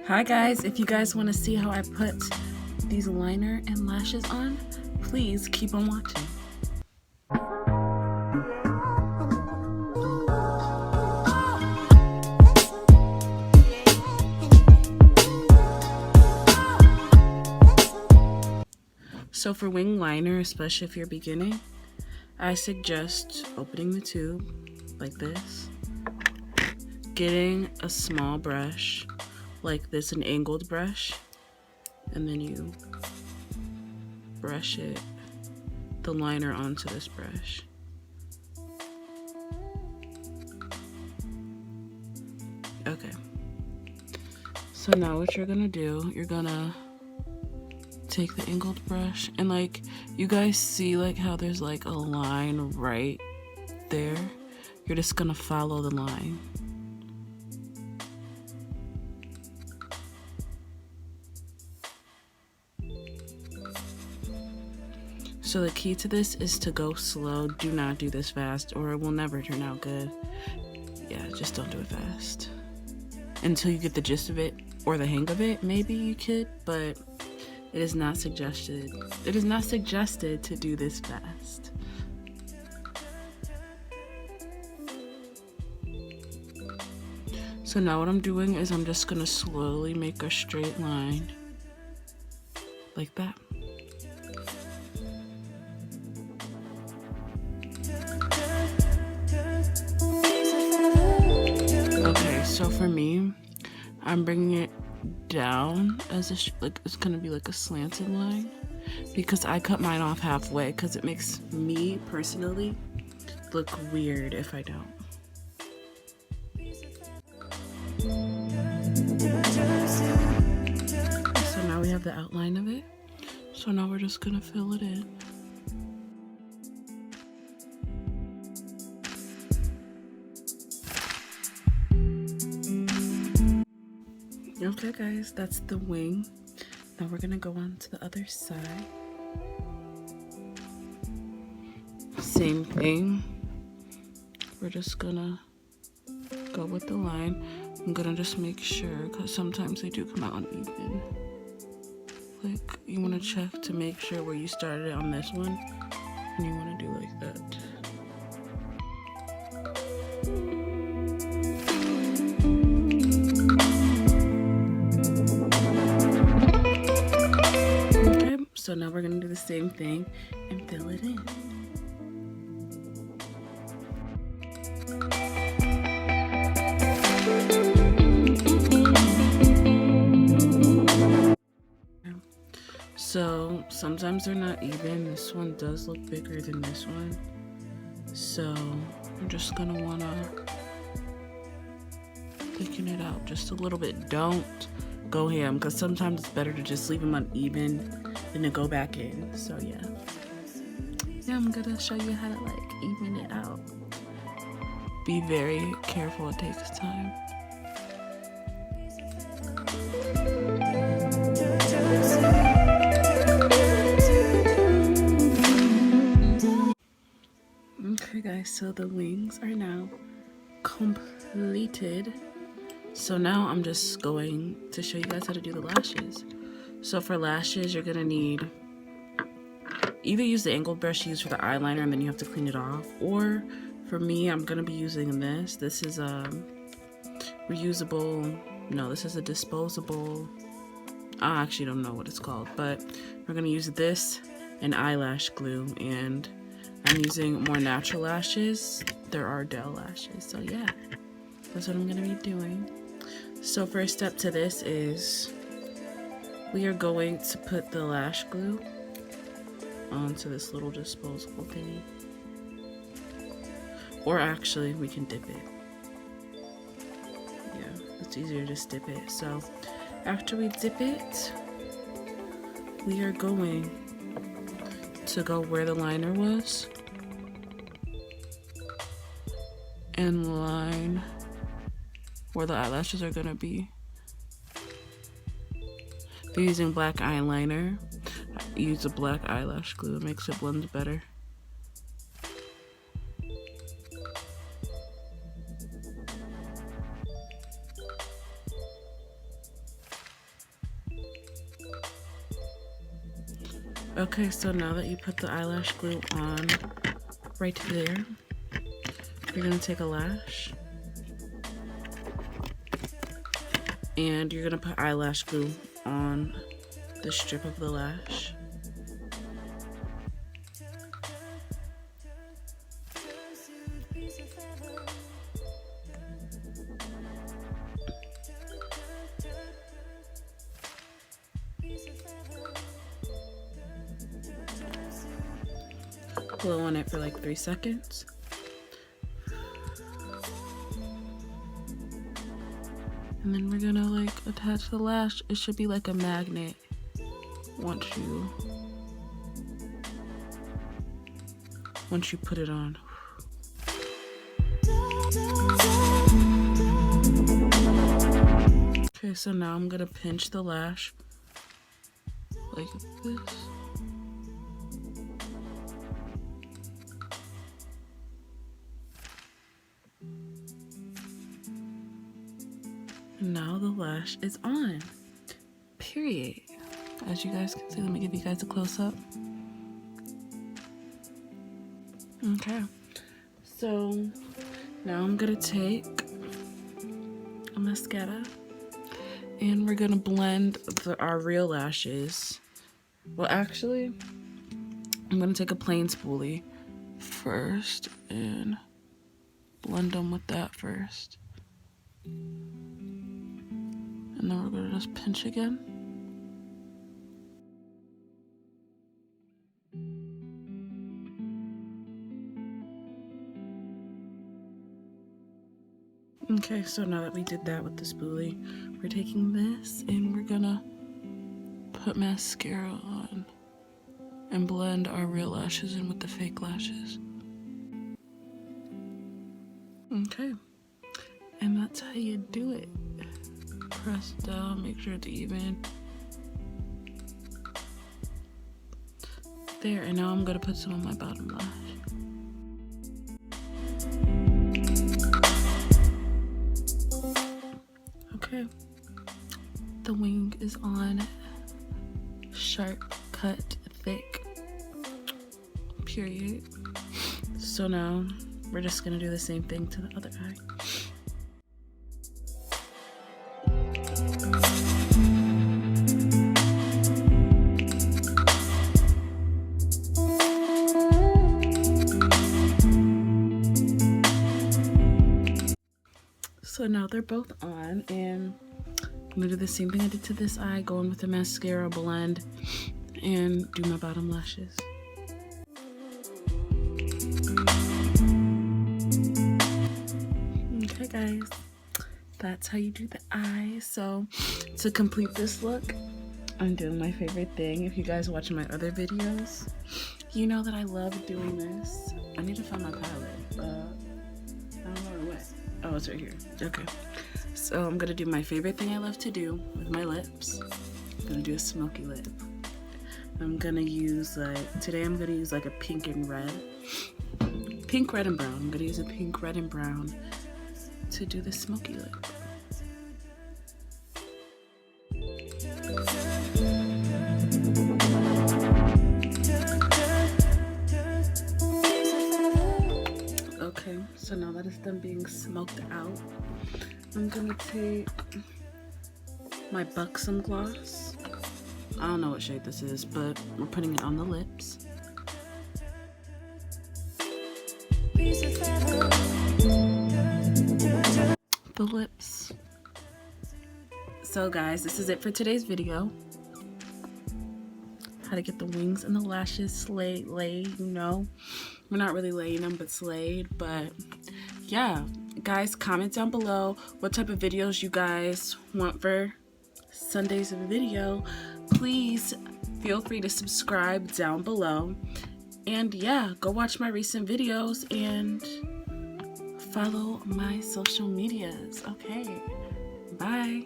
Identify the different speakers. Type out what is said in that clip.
Speaker 1: Hi guys, if you guys want to see how I put these liner and lashes on, please keep on watching. So for wing liner, especially if you're beginning, I suggest opening the tube like this, getting a small brush like this, an angled brush, and then you brush the liner onto this brush. Okay, so now what you're gonna do, you're gonna take the angled brush and like you guys see like how there's like a line right there, you're just gonna follow the line. So the key to this is to go slow. Do not do this fast or it will never turn out good. Yeah, just don't do it fast. Until you get the gist of it or the hang of it, maybe you could, but it is not suggested. It is not suggested to do this fast. So now what I'm doing is I'm just gonna slowly make a straight line like that. Okay, so for me, I'm bringing it down as like it's gonna be like a slanted line because I cut mine off halfway because it makes me personally look weird if I don't. So now we have the outline of it. So now we're just gonna fill it in. Okay guys, that's the wing. Now we're gonna go on to the other side. Same thing. We're just gonna go with the line. I'm gonna just make sure, because sometimes they do come out uneven. Like, you wanna check to make sure where you started on this one, and you wanna do like that. So now we're gonna do the same thing and fill it in. So sometimes they're not even. This one does look bigger than this one. So I'm just gonna wanna thicken it out just a little bit. Don't go ham, because sometimes it's better to just leave them uneven than to go back in. So yeah, I'm gonna show you how to like even it out. Be very careful, it takes time. Okay guys, so the wings are now completed. So now I'm just going to show you guys how to do the lashes. So for lashes, you're gonna need either use the angled brush you use for the eyeliner and then you have to clean it off, or for me, I'm gonna be using this. This is a reusable, no, this is a disposable, I actually don't know what it's called, but we're gonna use this and eyelash glue, and I'm using more natural lashes. There are Dell lashes, so yeah, that's what I'm gonna be doing. So first step to this is we are going to put the lash glue onto this little disposable thingy. Or actually, we can dip it. Yeah, it's easier to just dip it. So after we dip it, we are going to go where the liner was and line where the eyelashes are gonna be. If you're using black eyeliner, use a black eyelash glue. It makes it blend better. Okay, so now that you put the eyelash glue on right there, you're gonna take a lash and you're gonna put eyelash glue on the strip of the lash. Blow on it for like 3 seconds. And then we're gonna like attach the lash. It should be like a magnet once you put it on. Okay, so now I'm gonna pinch the lash like this. And now the lash is on. Period. As you guys can see, let me give you guys a close-up. Okay, so now I'm gonna take a mascara and we're gonna blend our real lashes. Well, actually, I'm gonna take a plain spoolie first and blend them with that first. And then we're gonna just pinch again. Okay, so now that we did that with the spoolie, we're taking this and we're gonna put mascara on and blend our real lashes in with the fake lashes. Okay, and that's how you do it. Press down, make sure it's even. There, and now I'm gonna put some on my bottom lash. Okay, the wing is on. Sharp, cut, thick, period. So now we're just gonna do the same thing to the other eye. So now they're both on, and I'm gonna do the same thing I did to this eye, go in with the mascara, blend, and do my bottom lashes. Okay guys, that's how you do the eye. So to complete this look, I'm doing my favorite thing. If you guys watch my other videos, you know that I love doing this. I need to find my palette. I don't know where it went. Oh, it's right here. Okay. So I'm gonna do my favorite thing I love to do with my lips. I'm gonna do a smoky lip. I'm gonna use today I'm gonna use like a pink and red. Pink, red, and brown. I'm gonna use a pink, red, and brown to do the smoky lip. Okay, so now that it's done being smoked out, I'm gonna take my Buxom gloss. I don't know what shade this is, but we're putting it on the lips. The lips. So guys, this is it for today's video. How to get the wings and the lashes slayed, you know. We're not really laying them, but slayed. But yeah, guys, comment down below what type of videos you guys want for Sunday's video. Please feel free to subscribe down below. And yeah, go watch my recent videos and follow my social medias. Okay, bye.